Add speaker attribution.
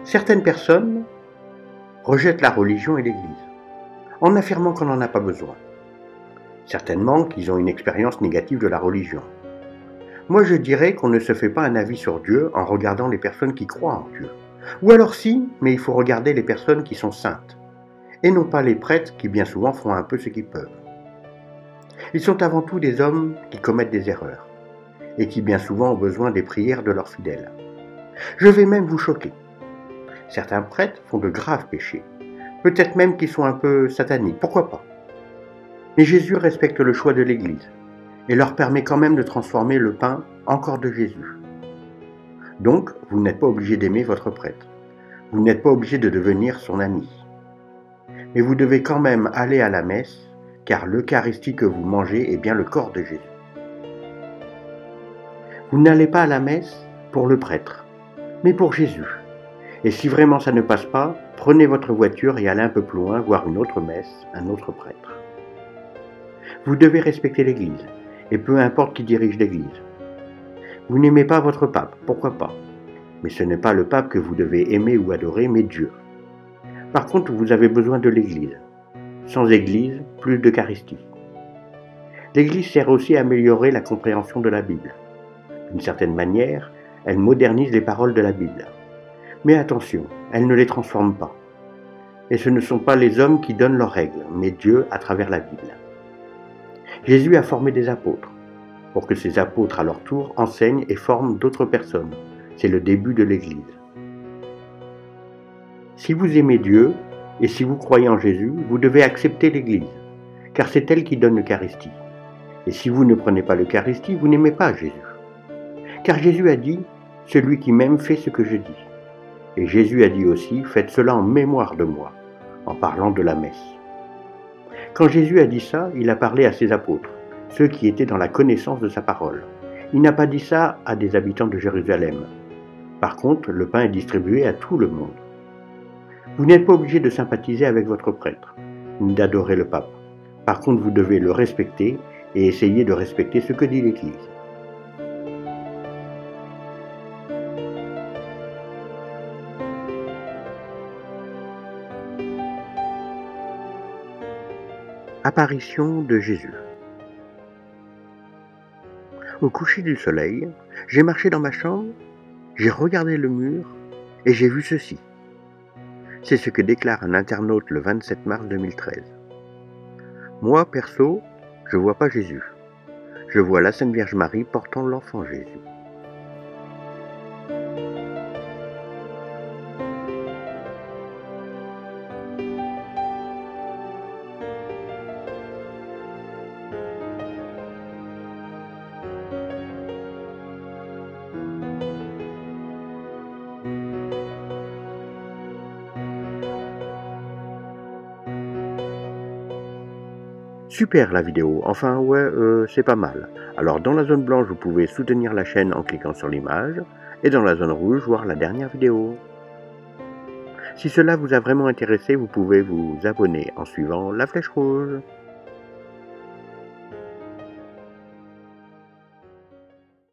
Speaker 1: Certaines personnes rejettent la religion et l'Église, en affirmant qu'on n'en a pas besoin. Certainement qu'ils ont une expérience négative de la religion. Moi je dirais qu'on ne se fait pas un avis sur Dieu en regardant les personnes qui croient en Dieu. Ou alors si, mais il faut regarder les personnes qui sont saintes, et non pas les prêtres qui bien souvent font un peu ce qu'ils peuvent. Ils sont avant tout des hommes qui commettent des erreurs, et qui bien souvent ont besoin des prières de leurs fidèles. Je vais même vous choquer. Certains prêtres font de graves péchés, peut-être même qu'ils sont un peu sataniques, pourquoi pas. Mais Jésus respecte le choix de l'Église, et leur permet quand même de transformer le pain en corps de Jésus. Donc, vous n'êtes pas obligé d'aimer votre prêtre. Vous n'êtes pas obligé de devenir son ami. Mais vous devez quand même aller à la messe, car l'Eucharistie que vous mangez est bien le corps de Jésus. Vous n'allez pas à la messe pour le prêtre, mais pour Jésus. Et si vraiment ça ne passe pas, prenez votre voiture et allez un peu plus loin voir une autre messe, un autre prêtre. Vous devez respecter l'Église, et peu importe qui dirige l'Église. Vous n'aimez pas votre pape, pourquoi pas? Mais ce n'est pas le pape que vous devez aimer ou adorer, mais Dieu. Par contre, vous avez besoin de l'Église. Sans Église, plus d'Eucharistie. L'Église sert aussi à améliorer la compréhension de la Bible. D'une certaine manière, elle modernise les paroles de la Bible. Mais attention, elle ne les transforme pas. Et ce ne sont pas les hommes qui donnent leurs règles, mais Dieu à travers la Bible. Jésus a formé des apôtres, pour que ces apôtres à leur tour enseignent et forment d'autres personnes. C'est le début de l'Église. Si vous aimez Dieu, et si vous croyez en Jésus, vous devez accepter l'Église, car c'est elle qui donne l'Eucharistie. Et si vous ne prenez pas l'Eucharistie, vous n'aimez pas Jésus. Car Jésus a dit, « Celui qui m'aime fait ce que je dis ». Et Jésus a dit aussi, « Faites cela en mémoire de moi », en parlant de la messe. Quand Jésus a dit ça, il a parlé à ses apôtres, ceux qui étaient dans la connaissance de sa parole. Il n'a pas dit ça à des habitants de Jérusalem. Par contre, le pain est distribué à tout le monde. Vous n'êtes pas obligé de sympathiser avec votre prêtre, ni d'adorer le pape. Par contre, vous devez le respecter et essayer de respecter ce que dit l'Église. Apparition de Jésus. Au coucher du soleil, j'ai marché dans ma chambre, j'ai regardé le mur et j'ai vu ceci. C'est ce que déclare un internaute le 27 mars 2013. Moi, perso, je vois pas Jésus. Je vois la Sainte Vierge Marie portant l'enfant Jésus. Super la vidéo, enfin ouais, c'est pas mal. Alors dans la zone blanche, vous pouvez soutenir la chaîne en cliquant sur l'image, et dans la zone rouge, voir la dernière vidéo. Si cela vous a vraiment intéressé, vous pouvez vous abonner en suivant la flèche rouge.